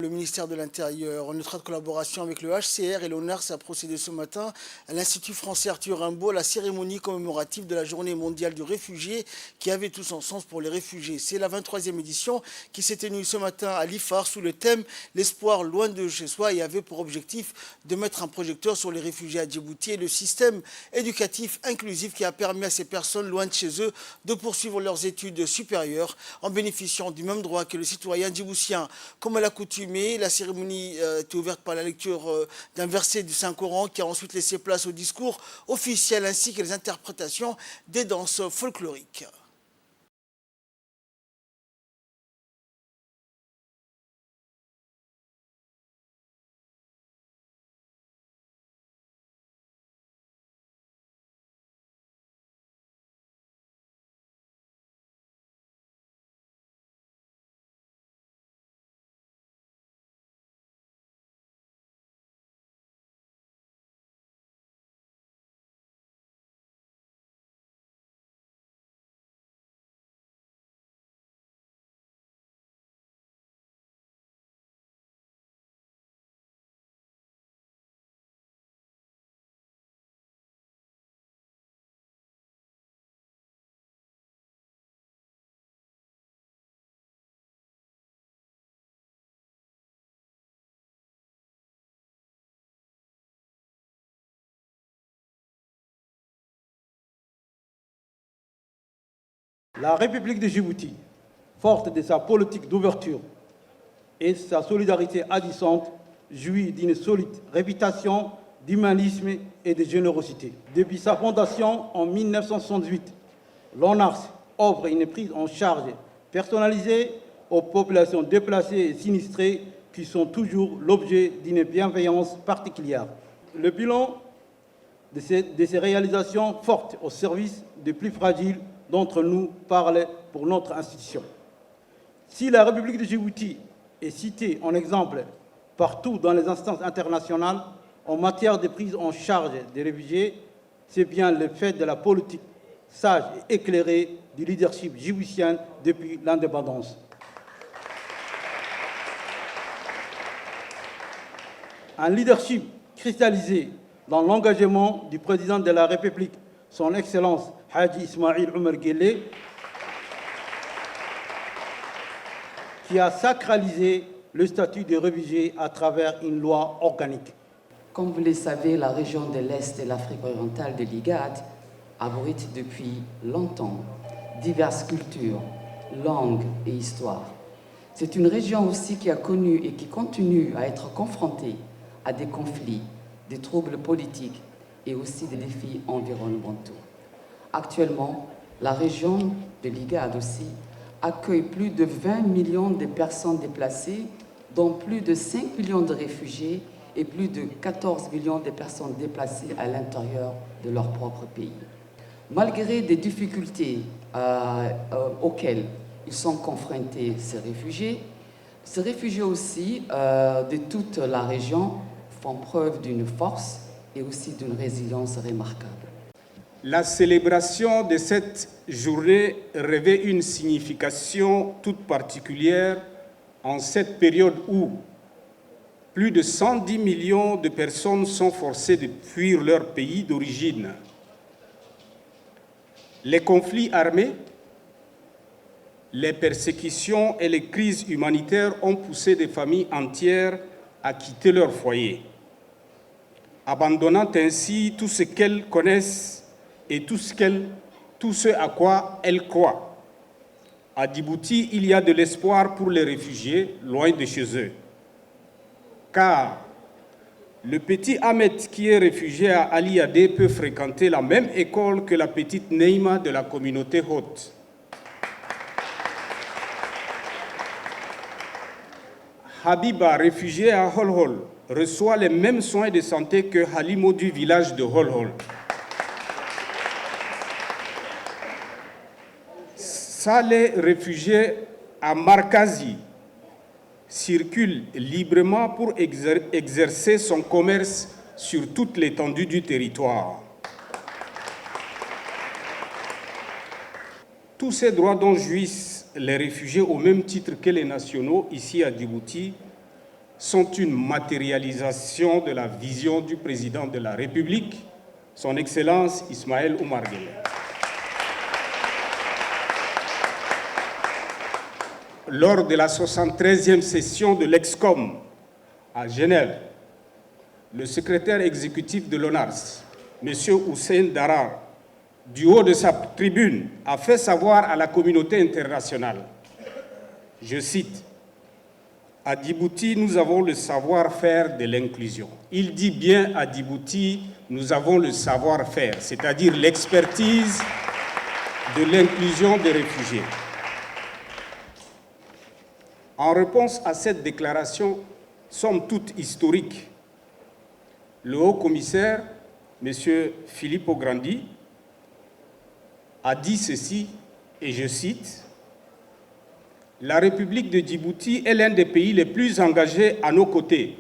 Le ministère de l'Intérieur, en étroite collaboration avec le HCR et l'ONARS, a procédé ce matin à l'Institut français Arthur Rimbaud à la cérémonie commémorative de la Journée mondiale du réfugié qui avait tout son sens pour les réfugiés. C'est la 23e édition qui s'est tenue ce matin à l'IFAR sous le thème « L'espoir loin de chez soi » et avait pour objectif de mettre un projecteur sur les réfugiés à Djibouti et le système éducatif inclusif qui a permis à ces personnes loin de chez eux de poursuivre leurs études supérieures en bénéficiant du même droit que les citoyens djiboutiens. Comme à l'accoutumée, la cérémonie était ouverte par la lecture d'un verset du Saint-Coran qui a ensuite laissé place au discours officiel ainsi que les interprétations des danses folkloriques. La République de Djibouti, forte de sa politique d'ouverture et sa solidarité agissante, jouit d'une solide réputation d'humanisme et de générosité. Depuis sa fondation en 1968, l'ONARS offre une prise en charge personnalisée aux populations déplacées et sinistrées qui sont toujours l'objet d'une bienveillance particulière. Le bilan de ces réalisations fortes au service des plus fragiles d'entre nous parle pour notre institution. Si la République de Djibouti est citée en exemple partout dans les instances internationales en matière de prise en charge des réfugiés, c'est bien le fait de la politique sage et éclairée du leadership djiboutien depuis l'indépendance. Un leadership cristallisé dans l'engagement du président de la République, son Excellence Haji Ismail Omar Guelleh, qui a sacralisé le statut des réfugiés à travers une loi organique. Comme vous le savez, la région de l'Est et l'Afrique orientale de l'IGAD abrite depuis longtemps diverses cultures, langues et histoires. C'est une région aussi qui a connu et qui continue à être confrontée à des conflits, des troubles politiques et aussi des défis environnementaux. Actuellement, la région de l'IGAD aussi accueille plus de 20 millions de personnes déplacées, dont plus de 5 millions de réfugiés et plus de 14 millions de personnes déplacées à l'intérieur de leur propre pays. Malgré des difficultés auxquelles ils sont confrontés, ces réfugiés aussi de toute la région font preuve d'une force et aussi d'une résilience remarquable. La célébration de cette journée revêt une signification toute particulière en cette période où plus de 110 millions de personnes sont forcées de fuir leur pays d'origine. Les conflits armés, les persécutions et les crises humanitaires ont poussé des familles entières à quitter leur foyer, abandonnant ainsi tout ce qu'elles connaissent et tout ce à quoi elles croient. À Djibouti, il y a de l'espoir pour les réfugiés loin de chez eux. Car le petit Ahmed qui est réfugié à Ali-Adé peut fréquenter la même école que la petite Neima de la communauté haute. Habiba, réfugié à Holhol, reçoit les mêmes soins de santé que Halimo du village de Holhol. Saleh, réfugié à Markazi, circule librement pour exercer son commerce sur toute l'étendue du territoire. Tous ces droits dont jouissent les réfugiés au même titre que les nationaux ici à Djibouti sont une matérialisation de la vision du président de la République, son Excellence Ismaël Omar Guelleh. Lors de la 73e session de l'EXCOM à Genève, le secrétaire exécutif de l'ONARS, M. Hussein Darar, du haut de sa tribune, a fait savoir à la communauté internationale, je cite, « À Djibouti, nous avons le savoir-faire de l'inclusion. » Il dit bien à Djibouti, nous avons le savoir-faire, c'est-à-dire l'expertise de l'inclusion des réfugiés. En réponse à cette déclaration, somme toute historique, le haut-commissaire, M. Filippo Grandi, a dit ceci, et je cite, « La République de Djibouti est l'un des pays les plus engagés à nos côtés.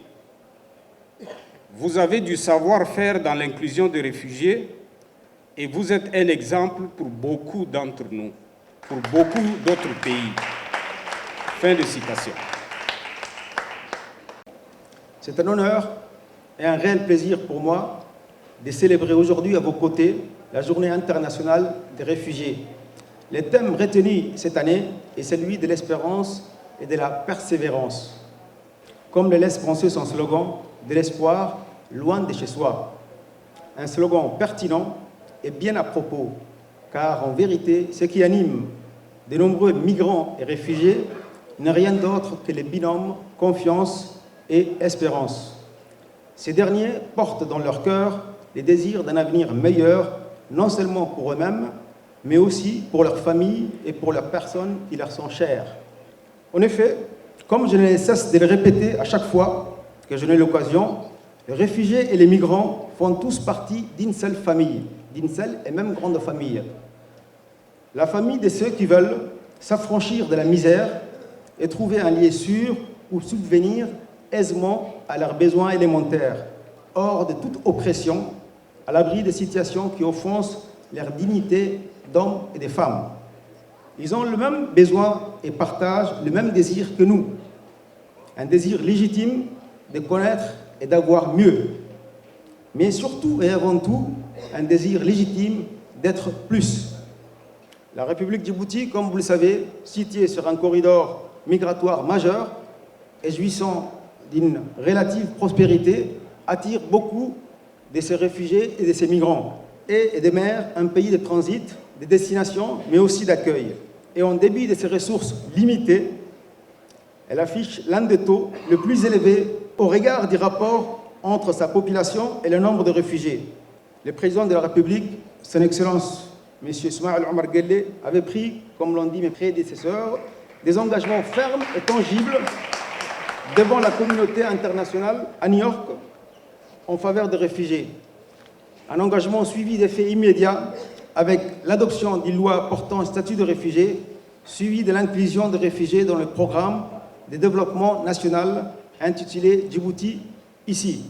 Vous avez du savoir-faire dans l'inclusion des réfugiés et vous êtes un exemple pour beaucoup d'entre nous, pour beaucoup d'autres pays. » Fin de citation. C'est un honneur et un réel plaisir pour moi de célébrer aujourd'hui à vos côtés la Journée internationale des réfugiés. Le thème retenu cette année est celui de l'espérance et de la persévérance. Comme le laisse penser son slogan, de l'espoir loin de chez soi. Un slogan pertinent et bien à propos, car en vérité, ce qui anime de nombreux migrants et réfugiés n'est rien d'autre que les binômes confiance et espérance. Ces derniers portent dans leur cœur les désirs d'un avenir meilleur, non seulement pour eux-mêmes, mais aussi pour leur famille et pour leurs personnes qui leur sont chères. En effet, comme je ne cesse de le répéter à chaque fois que j'en ai l'occasion, les réfugiés et les migrants font tous partie d'une seule famille, d'une seule et même grande famille. La famille de ceux qui veulent s'affranchir de la misère et trouver un lieu sûr où subvenir aisément à leurs besoins élémentaires, hors de toute oppression, à l'abri des situations qui offensent leur dignité d'hommes et de femmes. Ils ont le même besoin et partagent le même désir que nous, un désir légitime de connaître et d'avoir mieux, mais surtout et avant tout, un désir légitime d'être plus. La République Djibouti, comme vous le savez, située sur un corridor migratoire majeur et jouissant d'une relative prospérité, attire beaucoup de ces réfugiés et de ces migrants, et demeure un pays de transit, de destination, mais aussi d'accueil. Et en dépit de ses ressources limitées, elle affiche l'un des taux le plus élevés au regard du rapport entre sa population et le nombre de réfugiés. Le président de la République, son Excellence M. Ismaël Omar Guelleh, avait pris, comme l'ont dit mes prédécesseurs, des engagements fermes et tangibles devant la communauté internationale à New York en faveur des réfugiés. Un engagement suivi d'effets immédiats avec l'adoption d'une loi portant statut de réfugié, suivi de l'inclusion des réfugiés dans le programme de développement national intitulé Djibouti ici.